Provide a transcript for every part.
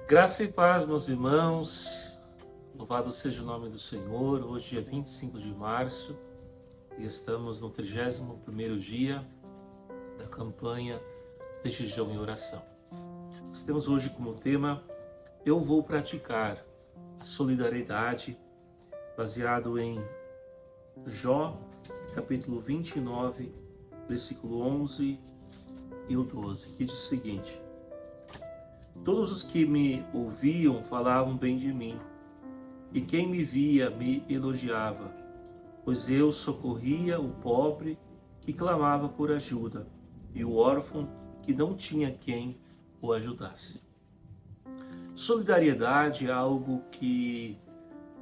Graça e paz, meus irmãos. Louvado seja o nome do Senhor. Hoje é 25 de março e estamos no 31º dia da campanha de jejum e oração. Nós temos hoje como tema Eu vou praticar a solidariedade, baseado em Jó, capítulo 29, versículo 11 e o 12, que diz o seguinte: Todos os que me ouviam falavam bem de mim, e quem me via me elogiava, pois eu socorria o pobre que clamava por ajuda, e o órfão que não tinha quem o ajudasse. Solidariedade é algo que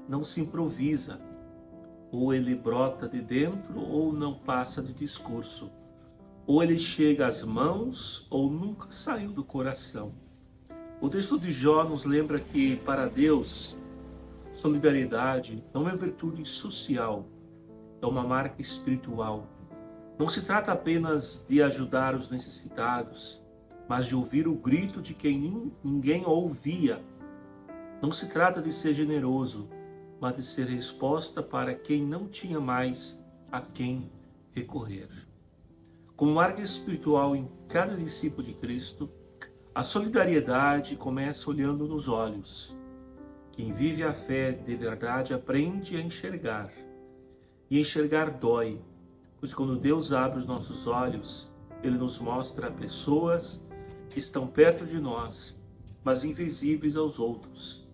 não se improvisa, ou ele brota de dentro ou não passa de discurso, ou ele chega às mãos ou nunca saiu do coração. O texto de Jó nos lembra que, para Deus, solidariedade não é virtude social, é uma marca espiritual. Não se trata apenas de ajudar os necessitados, mas de ouvir o grito de quem ninguém ouvia. Não se trata de ser generoso, mas de ser resposta para quem não tinha mais a quem recorrer. Como marca espiritual em cada discípulo de Cristo, a solidariedade começa olhando nos olhos. Quem vive a fé de verdade aprende a enxergar. E enxergar dói, pois quando Deus abre os nossos olhos, Ele nos mostra pessoas que estão perto de nós, mas invisíveis aos outros.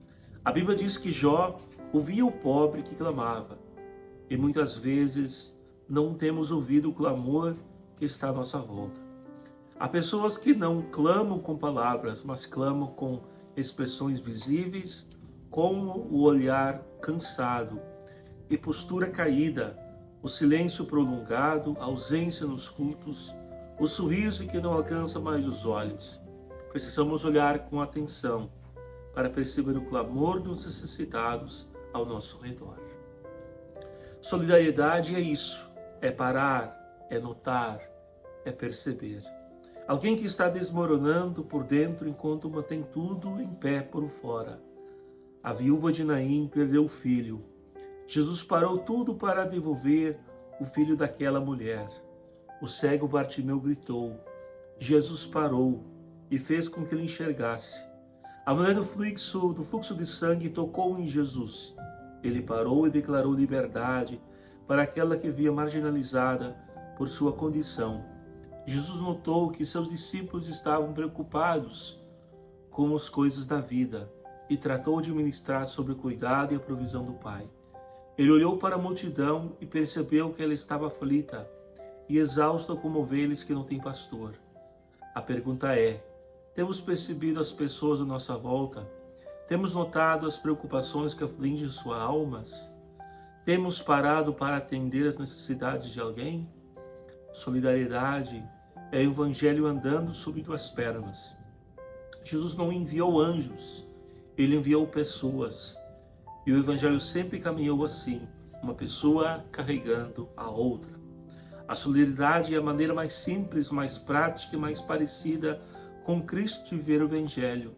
A Bíblia diz que Jó ouvia o pobre que clamava, e muitas vezes não temos ouvido o clamor que está à nossa volta. Há pessoas que não clamam com palavras, mas clamam com expressões visíveis, como o olhar cansado e postura caída, o silêncio prolongado, a ausência nos cultos, o sorriso que não alcança mais os olhos. Precisamos olhar com atenção para perceber o clamor dos necessitados ao nosso redor. Solidariedade é isso, é parar, é notar, é perceber. Alguém que está desmoronando por dentro enquanto mantém tudo em pé por fora. A viúva de Naim perdeu o filho. Jesus parou tudo para devolver o filho daquela mulher. O cego Bartimeu gritou. Jesus parou e fez com que ele enxergasse. A mulher do fluxo de sangue tocou em Jesus. Ele parou e declarou liberdade para aquela que via marginalizada por sua condição. Jesus notou que seus discípulos estavam preocupados com as coisas da vida e tratou de ministrar sobre o cuidado e a provisão do Pai. Ele olhou para a multidão e percebeu que ela estava aflita e exausta como ovelhas que não têm pastor. A pergunta é: temos percebido as pessoas à nossa volta? Temos notado as preocupações que afligem suas almas? Temos parado para atender as necessidades de alguém? Solidariedade é o Evangelho andando sobre duas pernas. Jesus não enviou anjos, Ele enviou pessoas. E o Evangelho sempre caminhou assim, uma pessoa carregando a outra. A solidariedade é a maneira mais simples, mais prática e mais parecida com Cristo de viver o Evangelho.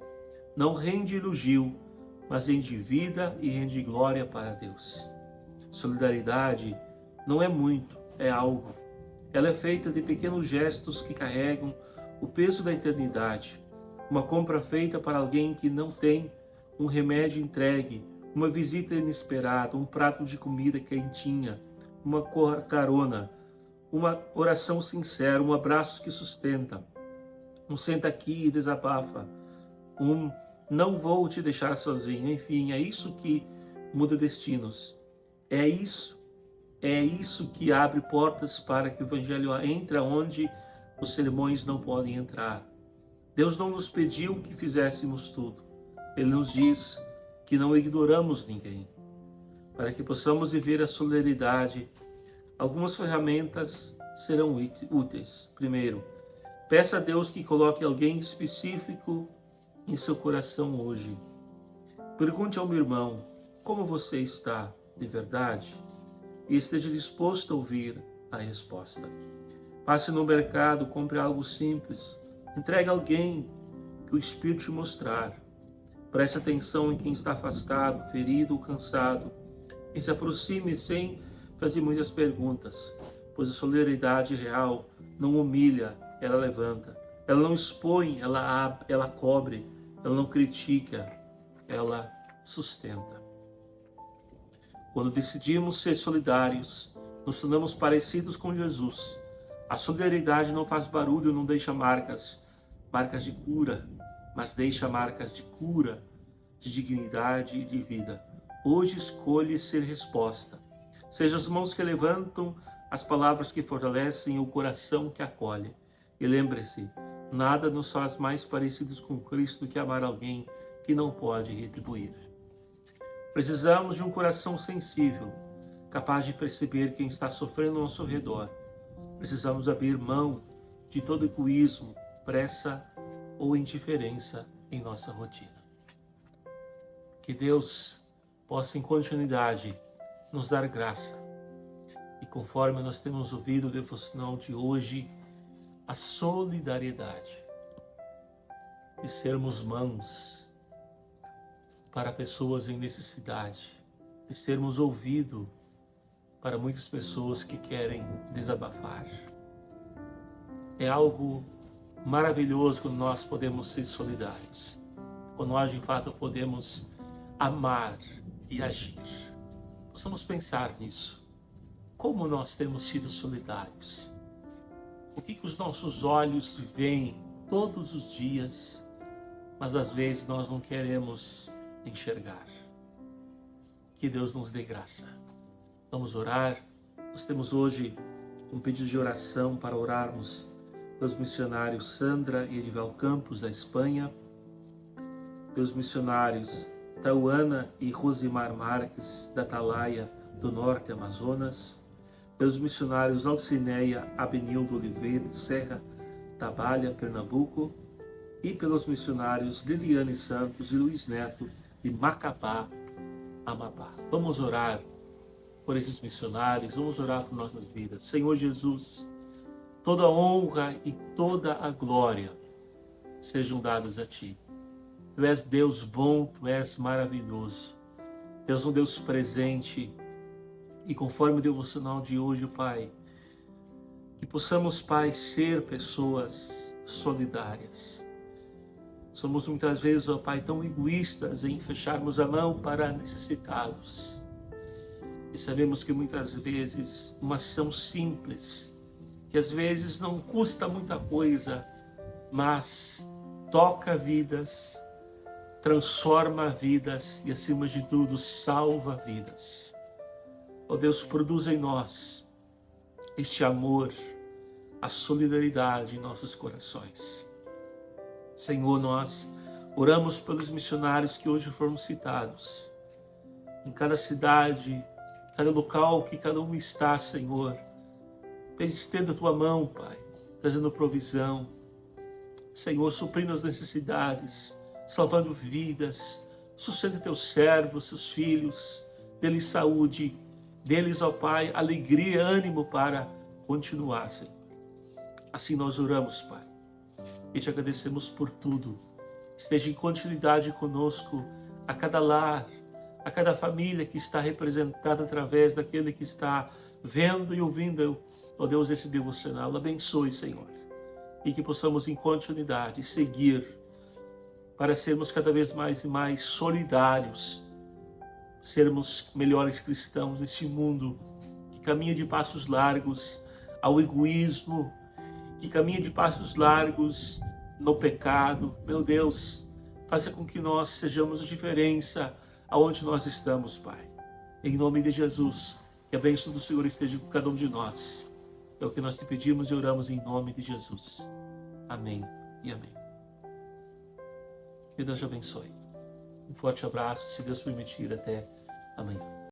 Não rende elogio, mas rende vida e rende glória para Deus. Solidariedade não é muito, é algo. Ela é feita de pequenos gestos que carregam o peso da eternidade. Uma compra feita para alguém que não tem, um remédio entregue, uma visita inesperada, um prato de comida quentinha, uma carona, uma oração sincera, um abraço que sustenta, um senta aqui e desabafa, um não vou te deixar sozinho. Enfim, é isso que muda destinos. É isso que abre portas para que o Evangelho entre onde os sermões não podem entrar. Deus não nos pediu que fizéssemos tudo. Ele nos diz que não ignoramos ninguém. Para que possamos viver a solidariedade, algumas ferramentas serão úteis. Primeiro, peça a Deus que coloque alguém específico em seu coração hoje. Pergunte ao meu irmão como você está de verdade e esteja disposto a ouvir a resposta. Passe no mercado, compre algo simples, entregue a alguém que o Espírito te mostrar. Preste atenção em quem está afastado, ferido ou cansado. E se aproxime sem fazer muitas perguntas, pois a solidariedade real não humilha, ela levanta. Ela não expõe, ela cobre. Ela não critica, ela sustenta. Quando decidimos ser solidários, nos tornamos parecidos com Jesus. A solidariedade não faz barulho, não deixa marcas de cura, mas deixa marcas de cura, de dignidade e de vida. Hoje escolhe ser resposta. Seja as mãos que levantam, as palavras que fortalecem, o coração que acolhe. E lembre-se, nada nos faz mais parecidos com Cristo que amar alguém que não pode retribuir. Precisamos de um coração sensível, capaz de perceber quem está sofrendo ao nosso redor. Precisamos abrir mão de todo egoísmo, pressa ou indiferença em nossa rotina. Que Deus possa em continuidade nos dar graça. E conforme nós temos ouvido o devocional de hoje, a solidariedade, de sermos mãos para pessoas em necessidade, de sermos ouvido para muitas pessoas que querem desabafar. É algo maravilhoso quando nós podemos ser solidários, quando nós de fato podemos amar e agir. Possamos pensar nisso. Como nós temos sido solidários? O que os nossos olhos veem todos os dias, mas às vezes nós não queremos enxergar? Que Deus nos dê graça. Vamos orar. Nós temos hoje um pedido de oração para orarmos pelos missionários Sandra e Edival Campos, da Espanha, pelos missionários Tauana e Rosimar Marques, da Atalaia, do Norte Amazonas, pelos missionários Alcineia Abenildo Oliveira, de Serra Tabalha, Pernambuco, e pelos missionários Liliane Santos e Luiz Neto, de Macapá, Amapá. Vamos orar por esses missionários, vamos orar por nossas vidas. Senhor Jesus, toda a honra e toda a glória sejam dados a Ti. Tu és Deus bom, Tu és maravilhoso. Deus um Deus presente. E conforme o devocional de hoje, Pai, que possamos, Pai, ser pessoas solidárias. Somos muitas vezes, ó Pai, tão egoístas em fecharmos a mão para necessitados. E sabemos que muitas vezes uma ação simples, que às vezes não custa muita coisa, mas toca vidas, transforma vidas e, acima de tudo, salva vidas. Ó Deus, produza em nós este amor, a solidariedade em nossos corações. Senhor, nós oramos pelos missionários que hoje foram citados. Em cada cidade, cada local que cada um está, Senhor, estenda a Tua mão, Pai, trazendo provisão. Senhor, suprindo as necessidades, salvando vidas. Sustenta Teus servos, Seus filhos, dê-lhes saúde, deles, ó Pai, alegria e ânimo para continuar, Senhor. Assim nós oramos, Pai, e Te agradecemos por tudo. Esteja em continuidade conosco a cada lar, a cada família que está representada através daquele que está vendo e ouvindo, ó Deus, esse devocional. Abençoe, Senhor, e que possamos em continuidade seguir para sermos cada vez mais e mais solidários, sermos melhores cristãos nesse mundo que caminha de passos largos ao egoísmo, que caminha de passos largos no pecado. Meu Deus, faça com que nós sejamos diferença aonde nós estamos, Pai. Em nome de Jesus, que a bênção do Senhor esteja com cada um de nós. É o que nós te pedimos e oramos em nome de Jesus. Amém e amém. Que Deus te abençoe. Um forte abraço, se Deus permitir, até amanhã.